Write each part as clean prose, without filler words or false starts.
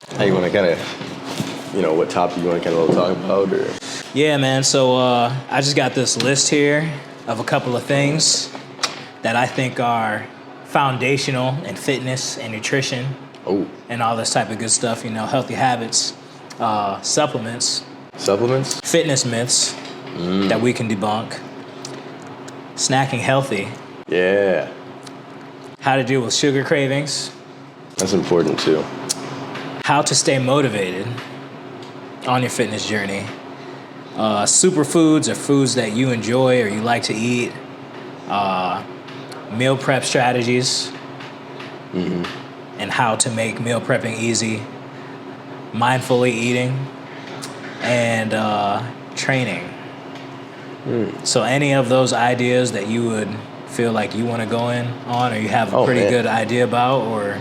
How you want to kind of, what topic you want to kind of talk about? Or Yeah, man. So I just got this list here of a couple of things that I think are foundational in fitness and nutrition and all this type of good stuff. Healthy habits, supplements, fitness myths that we can debunk, snacking healthy, yeah, how to deal with sugar cravings, that's important too. how to stay motivated on your fitness journey, superfoods or foods that you enjoy or you like to eat, meal prep strategies, and how to make meal prepping easy, mindfully eating, and training. So any of those ideas that you would feel like you want to go in on, or you have a pretty good idea about, or?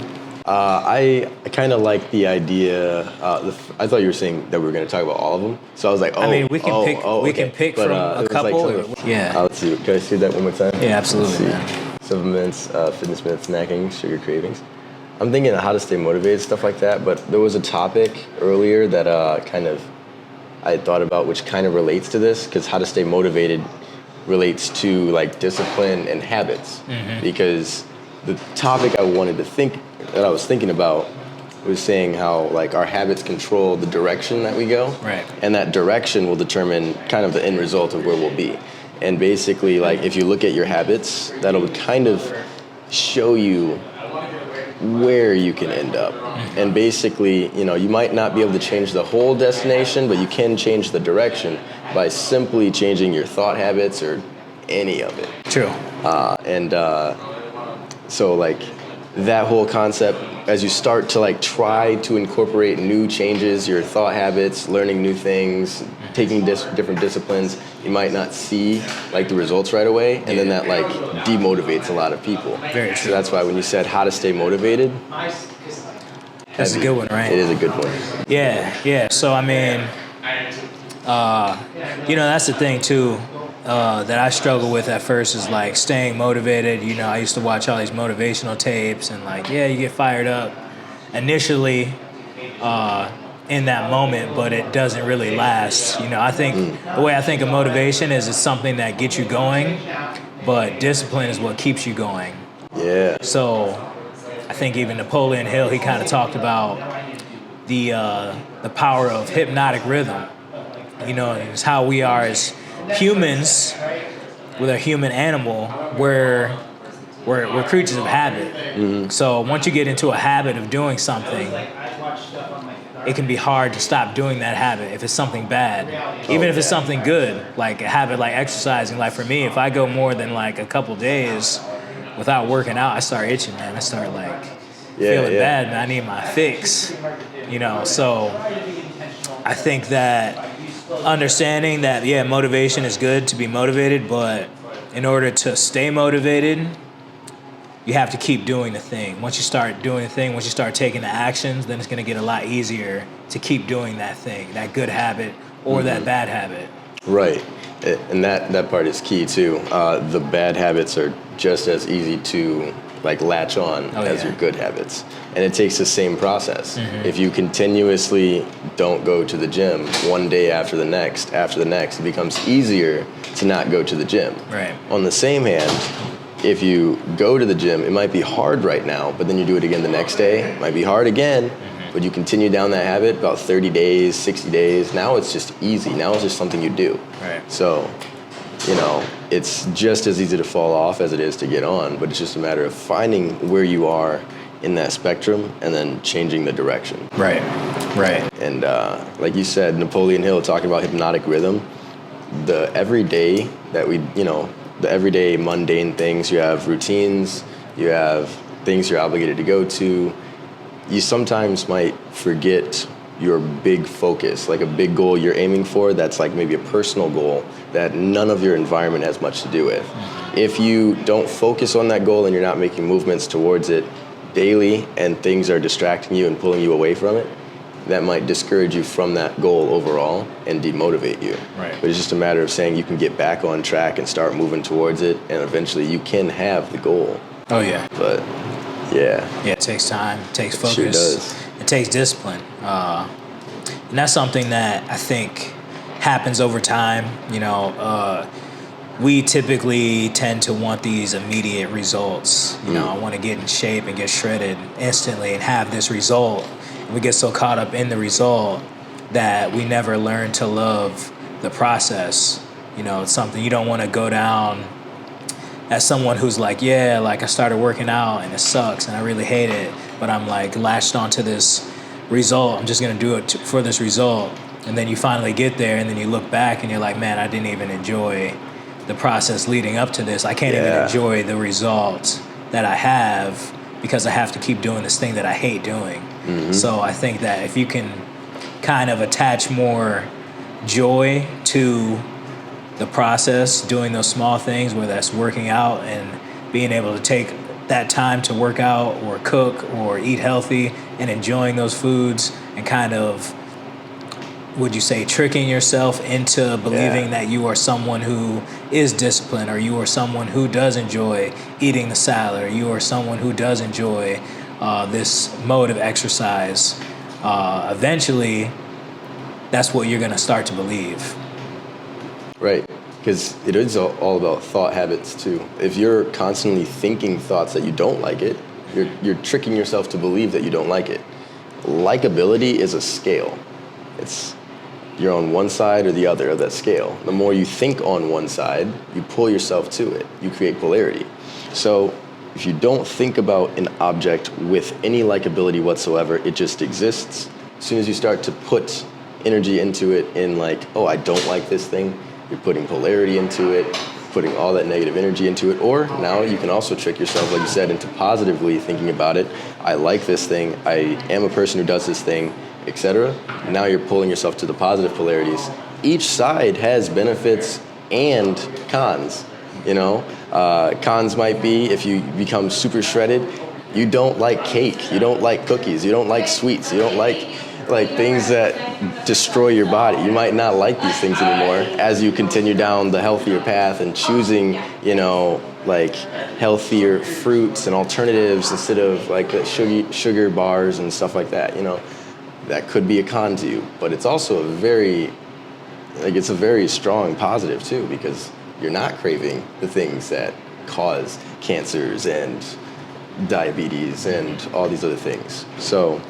I kind of like the idea. I thought you were saying that we were going to talk about all of them. So I was like, we can pick from a couple. Let's see. Can I see that one more time? Yeah, absolutely, man. Supplements, fitness myths, snacking, sugar cravings. I'm thinking of how to stay motivated, stuff like that. But there was a topic earlier that I thought about, which kind of relates to this, because how to stay motivated relates to like discipline and habits. Because the topic I was thinking about was saying how like our habits control the direction that we go, right? And that direction will determine kind of the end result of where we'll be. And basically, like if you look at your habits, that'll kind of show you where you can end up. And basically, you might not be able to change the whole destination, but you can change the direction by simply changing your thought habits or any of it. True. So like that whole concept, as you start to like try to incorporate new changes, your thought habits, learning new things, taking different disciplines, you might not see like the results right away, and then that like demotivates a lot of people. Very true. So that's why when you said how to stay motivated, that's a good one, right? It is a good one. Yeah. So I mean, that's the thing too. That I struggle with at first is like staying motivated. I used to watch all these motivational tapes and like, you get fired up initially in that moment, but it doesn't really last. I think the way I think of motivation is it's something that gets you going, but discipline is what keeps you going. Yeah. So I think even Napoleon Hill, he kind of talked about the power of hypnotic rhythm. It's how we are as humans, with a human animal, we're creatures of habit. So once you get into a habit of doing something, it can be hard to stop doing that habit if it's something bad. Even if it's something good, like a habit like exercising. Like for me, if I go more than like a couple days without working out, I start itching, man. I start like feeling bad, and I need my fix. So I think that understanding that, motivation is good to be motivated, but in order to stay motivated, you have to keep doing the thing. Once you start doing the thing, once you start taking the actions, then it's going to get a lot easier to keep doing that thing, that good habit or that bad habit. Right. And that part is key too. The bad habits are just as easy to like latch on as your good habits. And it takes the same process. If you continuously don't go to the gym one day after the next, it becomes easier to not go to the gym. Right. On the same hand, if you go to the gym, it might be hard right now, but then you do it again the next day, it might be hard again, but you continue down that habit about 30 days, 60 days. Now it's just easy. Now it's just something you do. Right. So, it's just as easy to fall off as it is to get on, but it's just a matter of finding where you are in that spectrum and then changing the direction. Right. And like you said, Napoleon Hill talking about hypnotic rhythm, the everyday mundane things, you have routines, you have things you're obligated to go to. You sometimes might forget your big focus, like a big goal you're aiming for that's like maybe a personal goal that none of your environment has much to do with. If you don't focus on that goal and you're not making movements towards it daily and things are distracting you and pulling you away from it, that might discourage you from that goal overall and demotivate you. Right. But it's just a matter of saying you can get back on track and start moving towards it, and eventually you can have the goal. Oh yeah. But yeah. Yeah, it takes time, it takes focus. It sure does. It takes discipline. And that's something that I think happens over time. We typically tend to want these immediate results. I want to get in shape and get shredded instantly and have this result. And we get so caught up in the result that we never learn to love the process. It's something you don't want to go down as someone who's like, yeah, like I started working out and it sucks and I really hate it, but I'm like latched onto this result. I'm just going to do it for this result. And then you finally get there and then you look back and you're like, man, I didn't even enjoy the process leading up to this. I can't even enjoy the results that I have because I have to keep doing this thing that I hate doing. So I think that if you can kind of attach more joy to the process, doing those small things, whether that's working out and being able to take that time to work out or cook or eat healthy and enjoying those foods and kind of, would you say, tricking yourself into believing that you are someone who is disciplined, or you are someone who does enjoy eating the salad, or you are someone who does enjoy this mode of exercise, eventually that's what you're going to start to believe. Right, because it is all about thought habits too. If you're constantly thinking thoughts that you don't like it, you're tricking yourself to believe that you don't like it. Likability is a scale. You're on one side or the other of that scale. The more you think on one side, you pull yourself to it. You create polarity. So if you don't think about an object with any likability whatsoever, it just exists. As soon as you start to put energy into it in like, oh, I don't like this thing, you're putting polarity into it, putting all that negative energy into it. Or now you can also trick yourself, like you said, into positively thinking about it. I like this thing. I am a person who does this thing, etc. Now you're pulling yourself to the positive polarities. Each side has benefits and cons. Cons might be if you become super shredded, you don't like cake, you don't like cookies, you don't like sweets, you don't like things that destroy your body. You might not like these things anymore as you continue down the healthier path and choosing, healthier fruits and alternatives instead of like the sugar bars and stuff like that. That could be a con to you, but it's also it's a very strong positive too, because you're not craving the things that cause cancers and diabetes and all these other things. So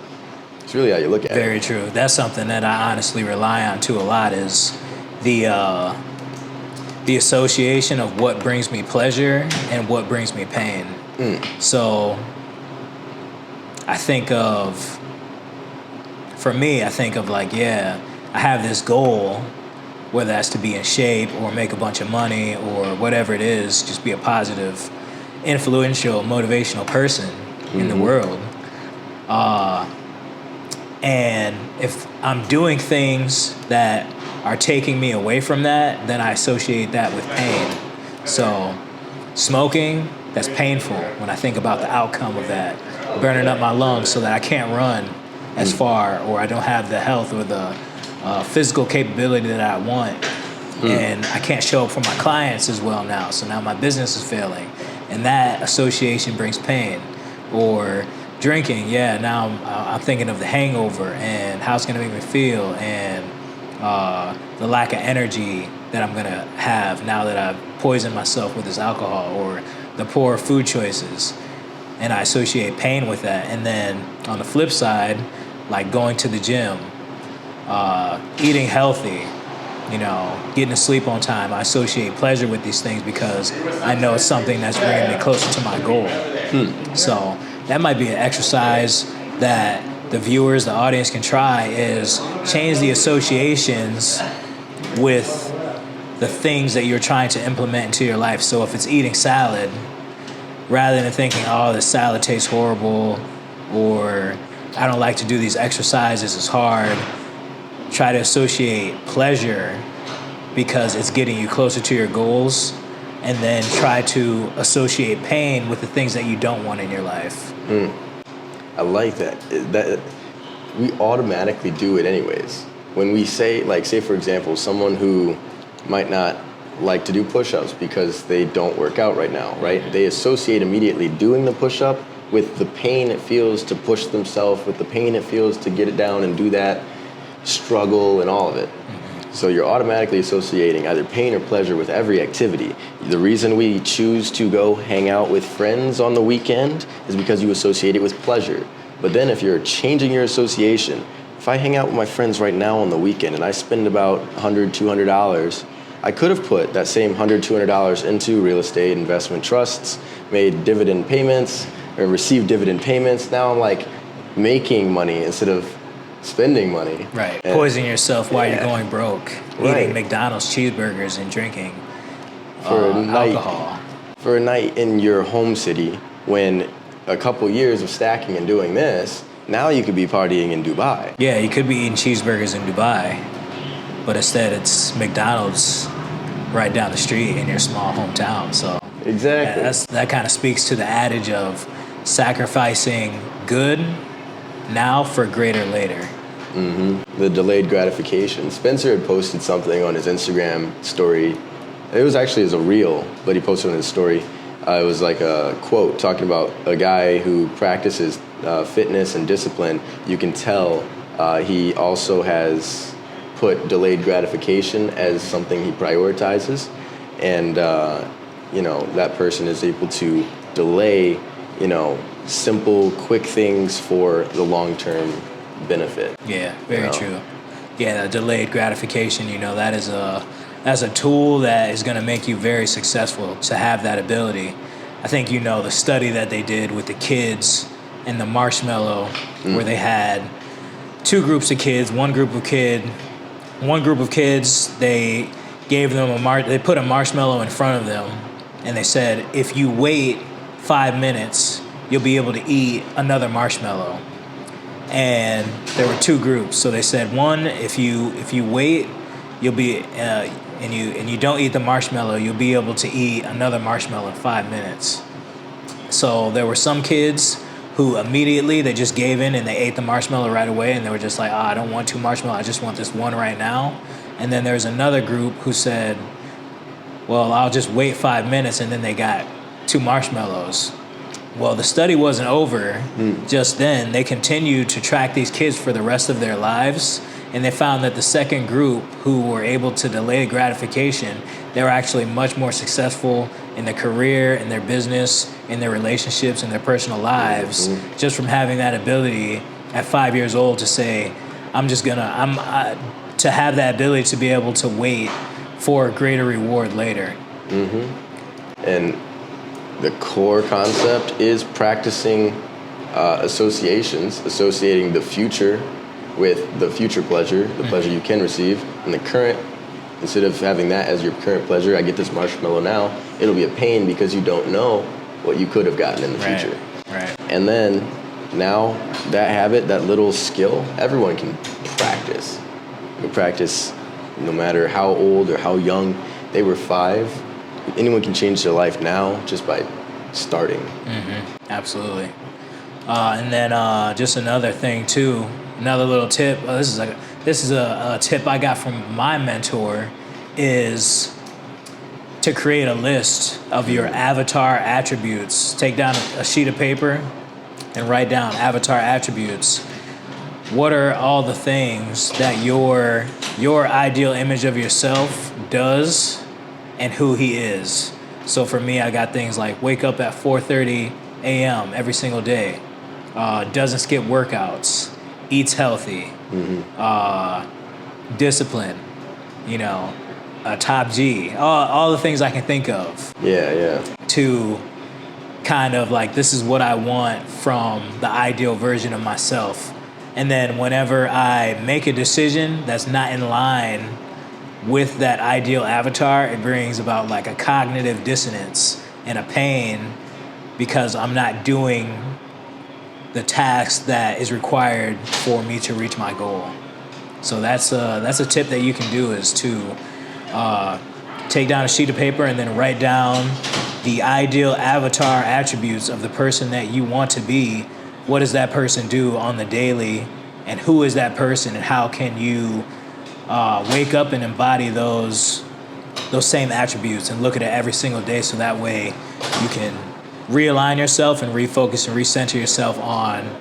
it's really how you look at it. Very true. That's something that I honestly rely on too a lot, is the association of what brings me pleasure and what brings me pain. So I think of like, I have this goal, whether that's to be in shape or make a bunch of money or whatever it is, just be a positive, influential, motivational person in the world. And if I'm doing things that are taking me away from that, then I associate that with pain. So smoking, that's painful when I think about the outcome of that, burning up my lungs so that I can't run as far, or I don't have the health or the physical capability that I want. And I can't show up for my clients as well now. So now my business is failing. And that association brings pain. Or drinking, now I'm thinking of the hangover and how it's going to make me feel, and the lack of energy that I'm going to have now that I've poisoned myself with this alcohol, or the poor food choices. And I associate pain with that. And then on the flip side, like going to the gym, eating healthy, getting to sleep on time, I associate pleasure with these things because I know it's something that's bringing me closer to my goal. So that might be an exercise that the viewers, the audience can try, is change the associations with the things that you're trying to implement into your life. So if it's eating salad, rather than thinking, oh, this salad tastes horrible, or I don't like to do these exercises, it's hard, try to associate pleasure because it's getting you closer to your goals, and then try to associate pain with the things that you don't want in your life. I like that. That we automatically do it anyways. When we say for example, someone who might not like to do push-ups because they don't work out right now, right? They associate immediately doing the push-up with the pain it feels to push themselves, with the pain it feels to get it down and do that struggle and all of it. So you're automatically associating either pain or pleasure with every activity. The reason we choose to go hang out with friends on the weekend is because you associate it with pleasure. But then if you're changing your association, if I hang out with my friends right now on the weekend and I spend about $100, $200, I could have put that same $100, $200 into real estate investment trusts, made dividend payments, or received dividend payments. Now I'm like making money instead of spending money. Right. Poisoning yourself while you're going broke. Eating McDonald's cheeseburgers and drinking for a night, alcohol. For a night in your home city, when a couple years of stacking and doing this, now you could be partying in Dubai. Yeah, you could be eating cheeseburgers in Dubai, but instead it's McDonald's right down the street in your small hometown. So exactly, that kind of speaks to the adage of sacrificing good now for greater later. The delayed gratification. Spencer had posted something on his Instagram story. It was actually as a reel, but he posted on his story. It was like a quote talking about a guy who practices fitness and discipline. You can tell he also has put delayed gratification as something he prioritizes. And, that person is able to delay, simple, quick things for the long-term benefit. Yeah, very true. Yeah, the delayed gratification, that's a tool that is going to make you very successful to have that ability. I think the study that they did with the kids and the marshmallow, where they had two groups of kids. One group of kids, they gave them they put a marshmallow in front of them, and they said, if you wait 5 minutes, you'll be able to eat another marshmallow. And there were two groups. So they said, one, if you wait, you'll be and you don't eat the marshmallow, you'll be able to eat another marshmallow in 5 minutes. So there were some kids who immediately they just gave in and they ate the marshmallow right away, and they were just like, I don't want two marshmallows, I just want this one right now. And then there's another group who said, well, I'll just wait 5 minutes, and then they got two marshmallows. Well, the study wasn't over just then. They continued to track these kids for the rest of their lives, and they found that the second group who were able to delay gratification, they were actually much more successful in their career, in their business, in their relationships, in their personal lives, just from having that ability at 5 years old to say, to have that ability to be able to wait for a greater reward later. And the core concept is practicing associations, associating the future with the future pleasure, the pleasure you can receive, and the current. Instead of having that as your current pleasure, I get this marshmallow now, it'll be a pain because you don't know what you could have gotten in the future. Right. And then now that habit, that little skill, everyone can practice. You can practice no matter how old or how young they were 5. Anyone can change their life now just by starting. Absolutely. And then just another thing too, another little tip. This is a tip I got from my mentor, is to create a list of your avatar attributes. Take down a sheet of paper and write down avatar attributes. What are all the things that your ideal image of yourself does and who he is? So for me, I got things like wake up at 4:30 a.m. every single day, doesn't skip workouts, eats healthy, discipline, a top G, all the things I can think of. Yeah. To kind of like, this is what I want from the ideal version of myself. And then whenever I make a decision that's not in line with that ideal avatar, it brings about like a cognitive dissonance and a pain because I'm not doing the task that is required for me to reach my goal. So that's a tip that you can do, is to take down a sheet of paper and then write down the ideal avatar attributes of the person that you want to be. What does that person do on the daily, and who is that person, and how can you wake up and embody those same attributes and look at it every single day, so that way you can realign yourself and refocus and recenter yourself on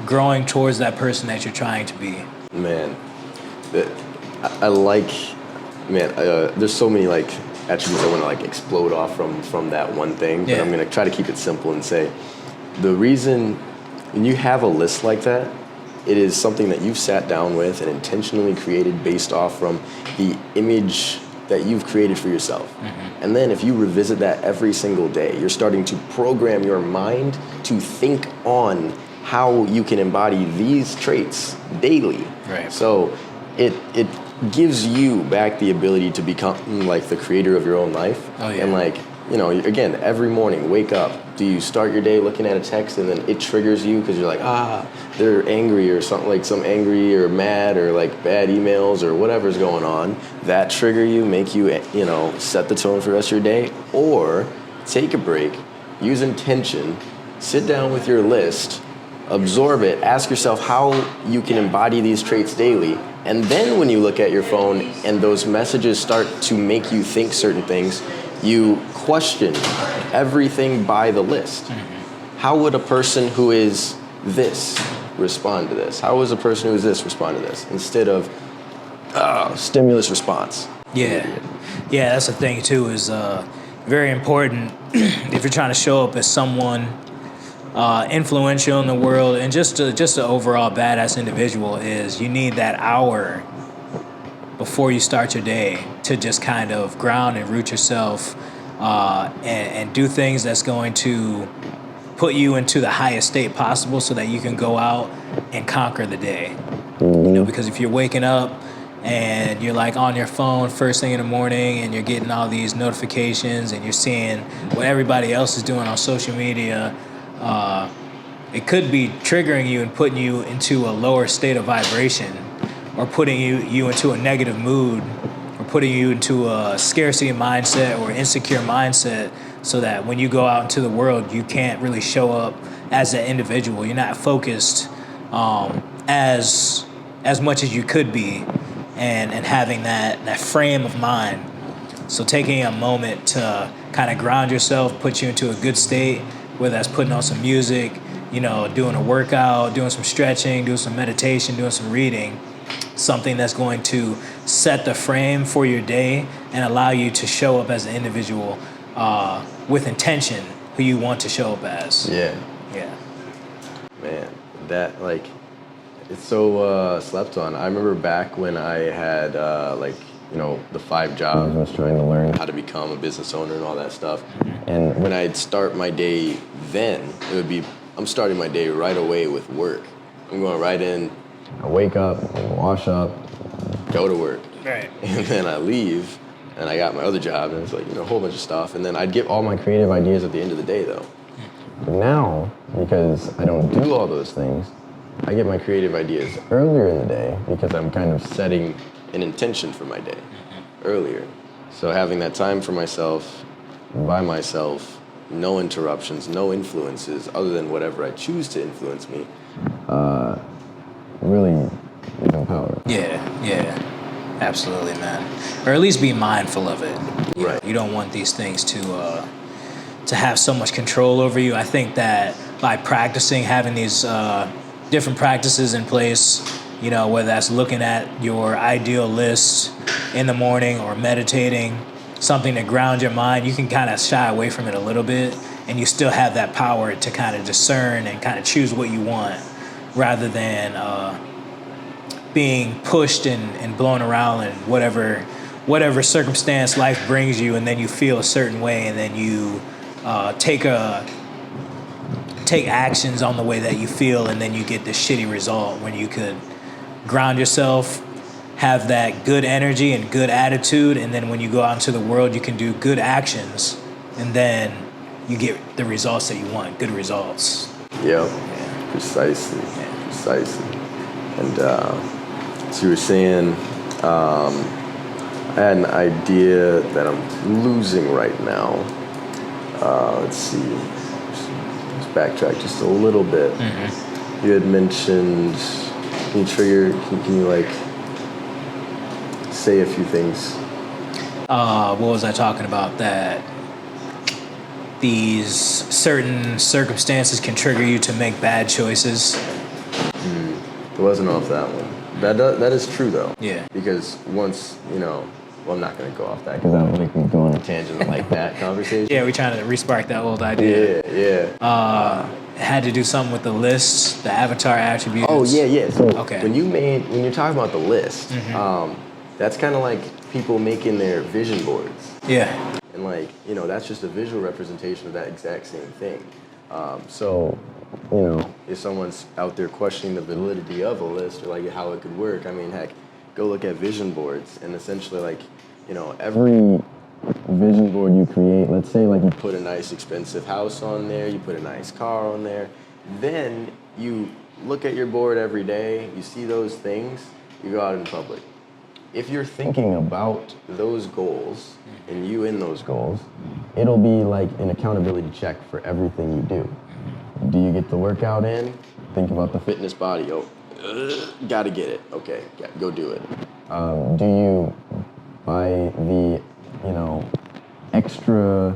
growing towards that person that you're trying to be. Man, I like, man, there's so many like attributes I want to like explode off from that one thing, but I'm going to try to keep it simple and say the reason when you have a list like that, it is something that you've sat down with and intentionally created based off from the image that you've created for yourself. Mm-hmm. And then if you revisit that every single day, you're starting to program your mind to think on how you can embody these traits daily. Right. So it gives you back the ability to become like the creator of your own life. Oh, yeah. And like, you know, again, every morning, wake up. Do you start your day looking at a text and then it triggers you because you're like, they're angry or something, like some angry or mad or like bad emails or whatever's going on. That trigger you, make you, you know, set the tone for the rest of your day. Or take a break, use intention, sit down with your list, absorb it, ask yourself how you can embody these traits daily. And then when you look at your phone and those messages start to make you think certain things, you question everything by the list. Mm-hmm. How would a person who is this respond to this? How would a person who is this respond to this? Instead of stimulus response. Yeah, that's the thing too, is very important if you're trying to show up as someone influential in the world and just an overall badass individual, is you need that hour before you start your day to just kind of ground and root yourself and do things that's going to put you into the highest state possible so that you can go out and conquer the day. Mm-hmm. You know, because if you're waking up and you're like on your phone first thing in the morning and you're getting all these notifications and you're seeing what everybody else is doing on social media, it could be triggering you and putting you into a lower state of vibration, or putting you into a negative mood, or putting you into a scarcity mindset or insecure mindset, so that when you go out into the world, you can't really show up as an individual. You're not focused as much as you could be, and having that frame of mind. So taking a moment to kind of ground yourself, put you into a good state, whether that's putting on some music, you know, doing a workout, doing some stretching, doing some meditation, doing some reading, something that's going to set the frame for your day and allow you to show up as an individual with intention, who you want to show up as. Yeah. Man, that, like, it's so slept on. I remember back when I had, the 5 jobs, I was trying to learn how to become a business owner and all that stuff. And when I'd start my day then, it would be, I'm starting my day right away with work. I'm going right in, I wake up, I wash up, go to work. Right. And then I leave, and I got my other job, and it's like, a whole bunch of stuff. And then I'd get all my creative ideas at the end of the day, though. But now, because I don't do all those things, I get my creative ideas earlier in the day because I'm kind of setting an intention for my day earlier. So having that time for myself, by myself, no interruptions, no influences other than whatever I choose to influence me, really is empowering. Yeah, absolutely, man. Or at least be mindful of it. Right. You don't want these things to have so much control over you. I think that by practicing, having these different practices in place, whether that's looking at your ideal list in the morning or meditating, something to ground your mind, you can kind of shy away from it a little bit, and you still have that power to kind of discern and kind of choose what you want, rather than being pushed and blown around in whatever circumstance life brings you, and then you feel a certain way, and then you take actions on the way that you feel, and then you get this shitty result. When you could ground yourself, have that good energy and good attitude, and then when you go out into the world, you can do good actions, and then you get the results that you want, good results. Yep, precisely. And so you were saying, I had an idea that I'm losing right now. Let's see. Let's backtrack just a little bit. Mm-hmm. You had mentioned, can you like say a few things? What was I talking about? That these certain circumstances can trigger you to make bad choices. It wasn't off that one. That is true though. Yeah. Because once, well, I'm not going to go off that because I don't think we can go on a tangent like that conversation. Yeah, we're trying to respark that old idea. Yeah. Had to do something with the lists, the avatar attributes. Oh, yeah. So okay. when you're talking about the list, that's kind of like people making their vision boards. Yeah. And like, that's just a visual representation of that exact same thing. So, if someone's out there questioning the validity of a list or like how it could work, I mean, heck, go look at vision boards and essentially like, every vision board you create, let's say like you put a nice expensive house on there, you put a nice car on there, then you look at your board every day, you see those things, you go out in public. If you're thinking about those goals and you in those goals, it'll be like an accountability check for everything you do. Do you get the workout in? Think about the fitness body. Gotta get it. Okay, go do it. Do you buy the, extra,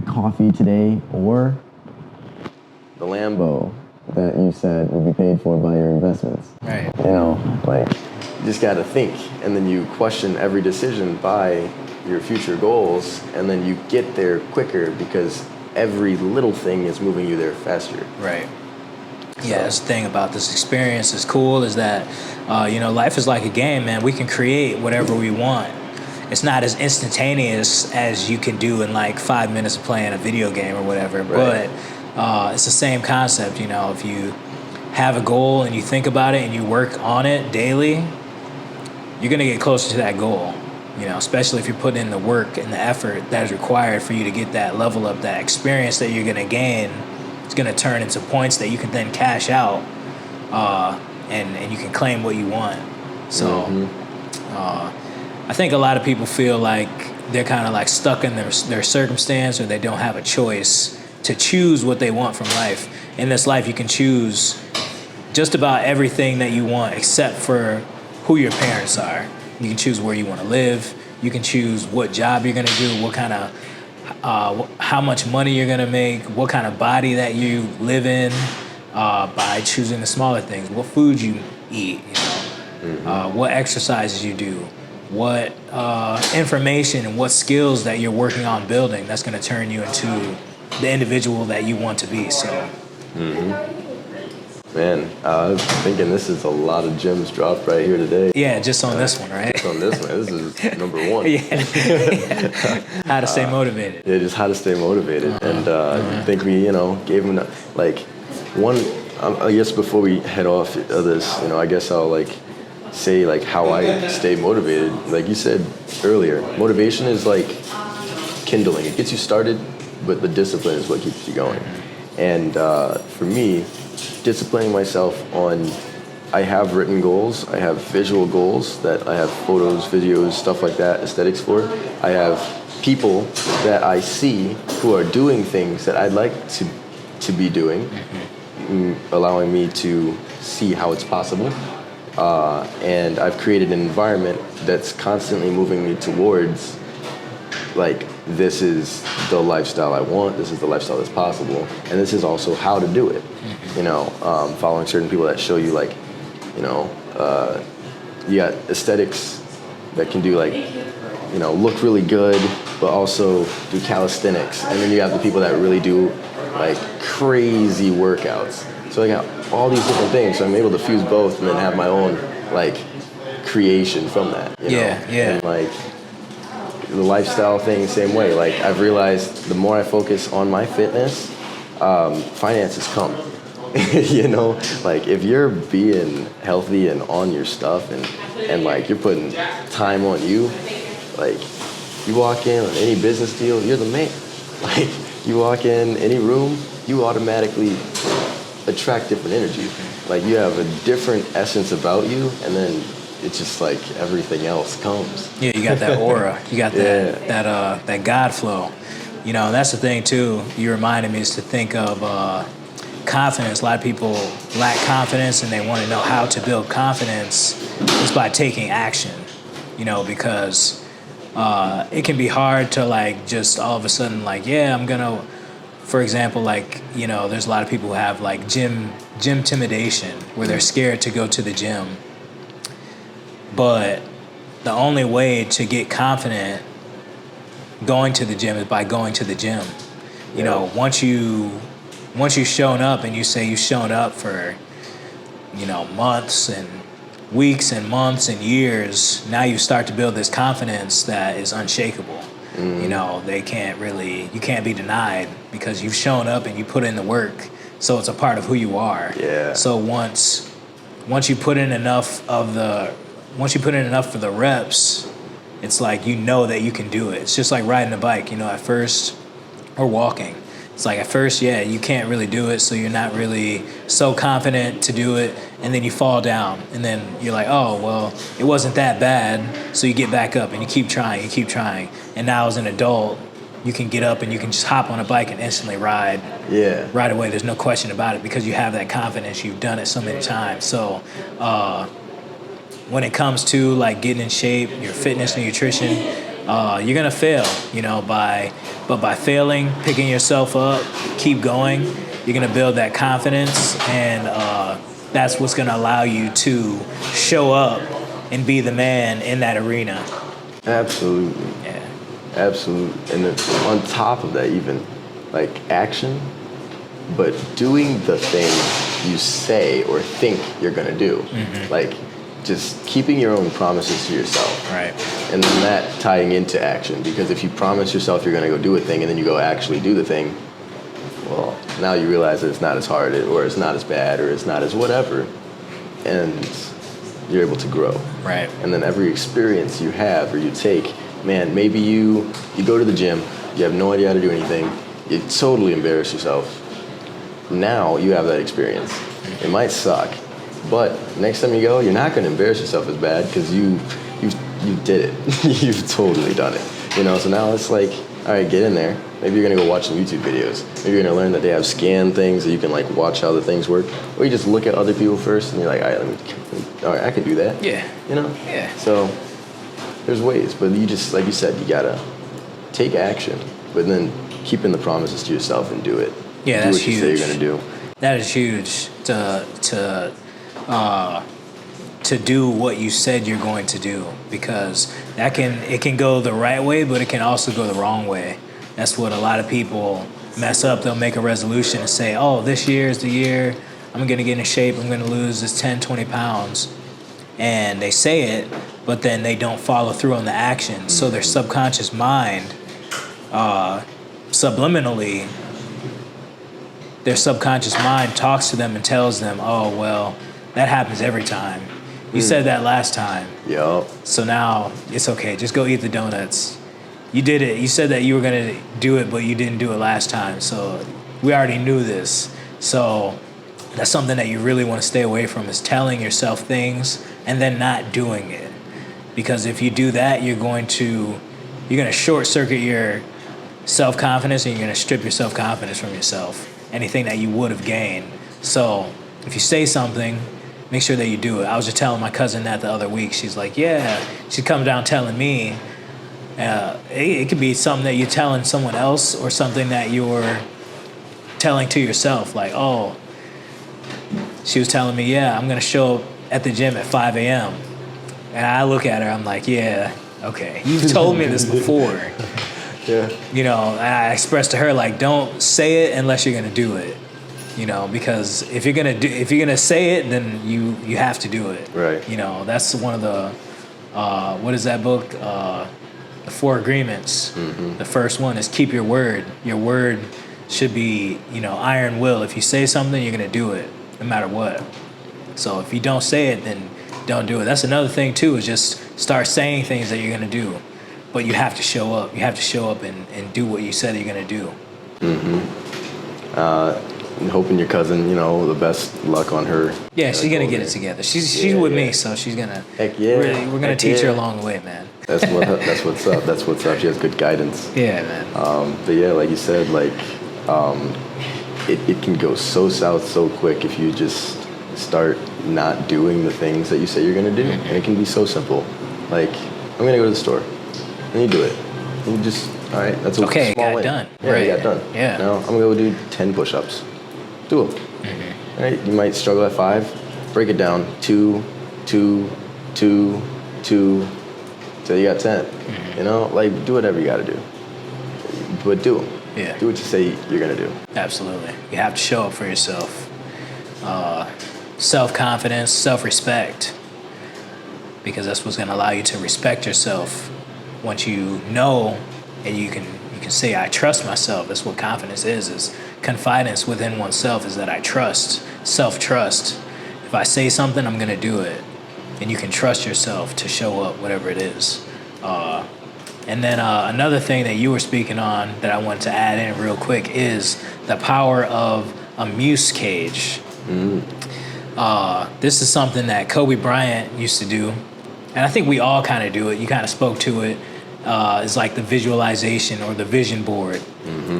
coffee today or the Lambo that you said would be paid for by your investments? Right. You just gotta think, and then you question every decision by your future goals, and then you get there quicker because every little thing is moving you there faster. Right. Yeah, that's the thing about this experience is cool is that, life is like a game, man. We can create whatever we want. It's not as instantaneous as you can do in like 5 minutes of playing a video game or whatever, right. But it's the same concept, if you have a goal and you think about it and you work on it daily, you're gonna get closer to that goal, especially if you're putting in the work and the effort that is required for you to get that level up, that experience that you're gonna gain. It's going to turn into points that you can then cash out, and you can claim what you want. So I think a lot of people feel like they're kind of like stuck in their circumstance, or they don't have a choice to choose what they want from life. In this life, you can choose just about everything that you want except for who your parents are. You can choose where you want to live. You can choose what job you're going to do, what kind of how much money you're gonna make, what kind of body that you live in, by choosing the smaller things. What food you eat, what exercises you do, what information and what skills that you're working on building. That's gonna turn you into the individual that you want to be. So. Man, I was thinking this is a lot of gems dropped right here today. Yeah, just on this one, right? Just on this one. This is number one. Yeah. How to stay motivated. Yeah, just how to stay motivated. And I think we, gave them one. I guess before we head off of this, I guess I'll say how I stay motivated. Like you said earlier, motivation is like kindling. It gets you started, but the discipline is what keeps you going. And for me, disciplining myself on, I have written goals, I have visual goals that I have photos, videos, stuff like that, aesthetics for. I have people that I see who are doing things that I'd like to be doing, allowing me to see how it's possible. And I've created an environment that's constantly moving me towards this is the lifestyle I want, this is the lifestyle that's possible, and this is also how to do it. Following certain people that show you you got aesthetics that can do look really good, but also do calisthenics. And then you have the people that really do crazy workouts. So I got all these different things. So I'm able to fuse both and then have my own creation from that. Yeah. And the lifestyle thing, same way. I've realized the more I focus on my fitness, finances come. If you're being healthy and on your stuff and you're putting time on you, you walk in on any business deal, you're the man. You walk in any room, you automatically attract different energy. You have a different essence about you, and then it's just everything else comes. Yeah, you got that aura. You got that God flow. That's the thing too. You reminded me is to think of confidence. A lot of people lack confidence, and they want to know how to build confidence is by taking action. Because it can be hard to like just all of a sudden like, yeah, I'm gonna, for example, like, you know, there's a lot of people who have like gym intimidation where they're scared to go to the gym. But the only way to get confident going to the gym is by going to the gym. You know, once you've shown up and you say you've shown up for, you know, months and weeks and months and years, now you start to build this confidence that is unshakable. You know, you can't be denied because you've shown up and you put in the work. So it's a part of who you are. Yeah. So once you put in enough for the reps, it's like, you know that you can do it. It's just like riding a bike, you know, at first, or walking. It's like at first, yeah, you can't really do it, so you're not really so confident to do it, and then you fall down, and then you're like, oh, well, it wasn't that bad, so you get back up and you keep trying, and now as an adult, you can get up and you can just hop on a bike and instantly ride right away. There's no question about it because you have that confidence. You've done it so many times. So when it comes to like getting in shape, your fitness and nutrition, you're gonna fail, you know, but by failing, picking yourself up, keep going, you're gonna build that confidence, and that's what's gonna allow you to show up and be the man in that arena. Absolutely. Yeah. Absolutely. And then on top of that, even like action, but doing the thing you say or think you're gonna do. Like just keeping your own promises to yourself. Right. And then that tying into action, because if you promise yourself you're gonna go do a thing and then you go actually do the thing, well, now you realize that it's not as hard or it's not as bad or it's not as whatever, and you're able to grow. Right. And then every experience you have or you take, man, maybe you go to the gym, you have no idea how to do anything, you totally embarrass yourself. Now you have that experience. It might suck, but next time you go, you're not going to embarrass yourself as bad because you did it. You've totally done it. You know, so now it's like, all right, get in there. Maybe you're going to go watch some YouTube videos. Maybe you're going to learn that they have scan things that you can like watch how the things work. Or you just look at other people first and you're like, all right, I can do that. Yeah. You know? Yeah. So there's ways, but you just, like you said, you gotta take action, but then keeping the promises to yourself and do it. Yeah, do that's what you huge. say you're gonna do. That is huge to do what you said you're going to do, because it can go the right way, but it can also go the wrong way. That's what a lot of people mess up. They'll make a resolution and say, oh, this year is the year I'm gonna get in shape, I'm gonna lose this 10, 20 pounds. And they say it, but then they don't follow through on the action. So their subconscious mind, subliminally, their subconscious mind talks to them and tells them, oh, well, that happens every time. You said that last time. Yup. So now it's okay. Just go eat the donuts. You did it. You said that you were going to do it, but you didn't do it last time. So we already knew this. So that's something that you really want to stay away from, is telling yourself things and then not doing it. Because if you do that, you're going to short circuit your self-confidence, and you're going to strip your self-confidence from yourself, anything that you would have gained. So if you say something, make sure that you do it. I was just telling my cousin that the other week. She's like, yeah. She come down telling me, it could be something that you're telling someone else or something that you're telling to yourself. Like, oh, she was telling me, yeah, I'm going to show up at the gym at 5 a.m. And I look at her, I'm like, yeah, okay. You've told me this before. Yeah. You know, I expressed to her, like, don't say it unless you're going to do it. You know, because if you're gonna say it, then you have to do it. Right. You know, that's one of the what is that book? The 4 Agreements. Mm-hmm. The first one is keep your word. Your word should be, you know, iron will. If you say something, you're gonna do it, no matter what. So if you don't say it, then don't do it. That's another thing too, is just start saying things that you're gonna do, but you have to show up. You have to show up and do what you said you're gonna do. Mm-hmm. Hoping your cousin, you know, the best luck on her. Yeah, she's gonna get it together. She's with me, so she's gonna. Heck yeah. Really, we're gonna teach her along the way, man. That's what's up. That's what's up. She has good guidance. Yeah, man. But yeah, like you said, like it can go so south so quick if you just start not doing the things that you say you're gonna do, and it can be so simple. Like, I'm gonna go to the store. and you do it. And you just, all right, that's a Okay, small got win. done. Yeah, Right. you got done. Yeah. Now I'm gonna go do 10 push-ups. Do them. Right? You might struggle at 5. Break it down. 2, 2, 2, 2, till you got 10. You know, like do whatever you got to do, but do them. Yeah. Do what you say you're gonna do. Absolutely. You have to show up for yourself. Self-confidence, self-respect, because that's what's going to allow you to respect yourself. Once you know, and you can say, I trust myself. That's what confidence is confidence within oneself, is that I trust, self-trust. If I say something, I'm going to do it. And you can trust yourself to show up, whatever it is. And then another thing that you were speaking on that I wanted to add in real quick is the power of a muse cage. This is something that Kobe Bryant used to do, and I think we all kind of do it. You kind of spoke to it. It's like the visualization or the vision board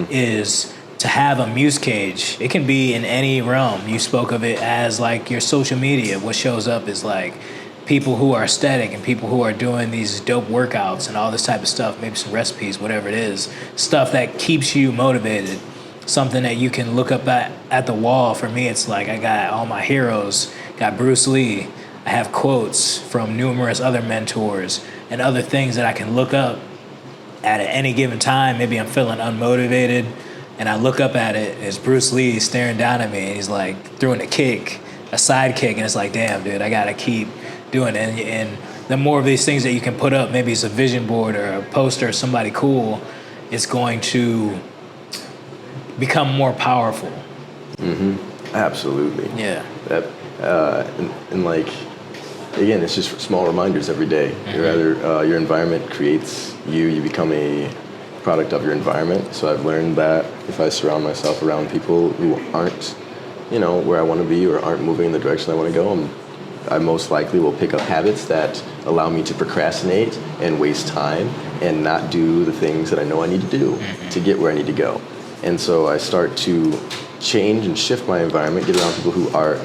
is to have a muse cage. It can be in any realm. You spoke of it as like your social media. What shows up is like people who are aesthetic and people who are doing these dope workouts and all this type of stuff, maybe some recipes, whatever it is, stuff that keeps you motivated. Something that you can look up at the wall. For me, it's like I got all my heroes, got Bruce Lee. I have quotes from numerous other mentors and other things that I can look up at any given time. Maybe I'm feeling unmotivated and I look up at it. It's Bruce Lee staring down at me and he's like throwing a kick, a side kick, and it's like, damn, dude, I gotta keep doing it. And the more of these things that you can put up, maybe it's a vision board or a poster of somebody cool, it's going to become more powerful. Absolutely. Yeah. That and like again, it's just small reminders every day. Your environment creates you. You become a product of your environment. So I've learned that if I surround myself around people who aren't, where I want to be or aren't moving in the direction I want to go, I most likely will pick up habits that allow me to procrastinate and waste time and not do the things that I know I need to do to get where I need to go. And so I start to change and shift my environment, get around people who are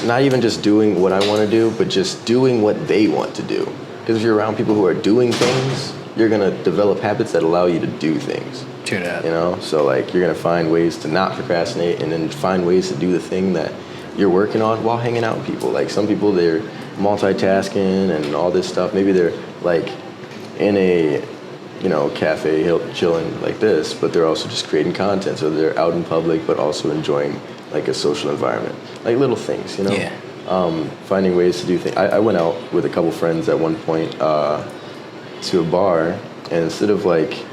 not even just doing what I want to do, but just doing what they want to do. Because if you're around people who are doing things, you're going to develop habits that allow you to do things. True that. So like you're going to find ways to not procrastinate and then find ways to do the thing that you're working on while hanging out with people. Like some people, they're multitasking and all this stuff. Maybe they're like in a cafe chilling like this, but they're also just creating content. So they're out in public, but also enjoying like a social environment, like little things, Yeah. Finding ways to do things. I went out with a couple friends at one point to a bar, and instead of like,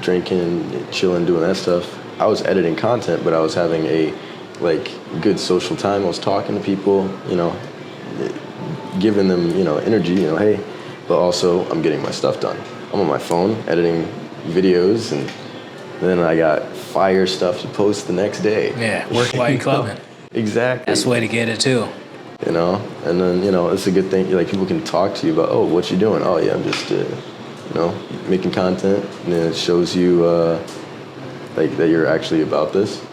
drinking, chilling, doing that stuff, I was editing content, but I was having a like good social time. I was talking to people, giving them, energy, hey, but also I'm getting my stuff done. I'm on my phone editing videos, and then I got fire stuff to post the next day. Yeah, work while you're clubbing. Exactly. That's the way to get it too. And then, it's a good thing. Like people can talk to you about, oh, what you doing? Oh, yeah, I'm just, making content. And then it shows you, like that you're actually about this,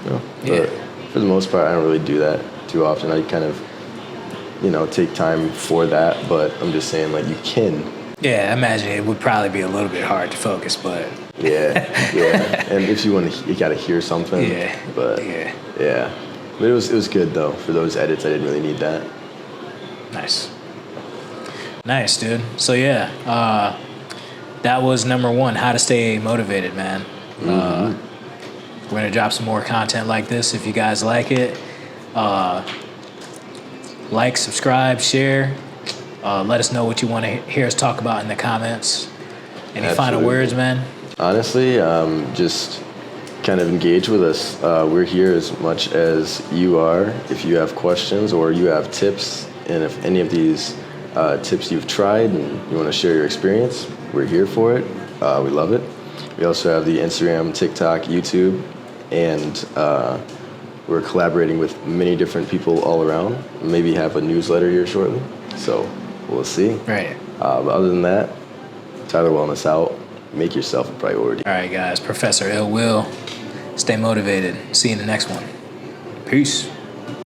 Yeah. But for the most part, I don't really do that too often. I kind of, take time for that, but I'm just saying, like, you can. Yeah, I imagine it would probably be a little bit hard to focus, but Yeah. And if you want to, you got to hear something. Yeah. But yeah. But it was good though. For those edits, I didn't really need that. Nice, dude. So yeah, that was number 1, how to stay motivated, man. We're gonna drop some more content like this if you guys like it. Like, subscribe, share. Let us know what you want to hear us talk about in the comments. Any final words, man? Honestly, just kind of engage with us. We're here as much as you are. If you have questions or you have tips, and if any of these tips you've tried and you want to share your experience, we're here for it. We love it. We also have the Instagram, TikTok, YouTube, and we're collaborating with many different people all around. Maybe have a newsletter here shortly. So we'll see. Right. But other than that, Tyler Wellness out. Make yourself a priority. All right, guys. Professor IllWill. Stay motivated. See you in the next one. Peace.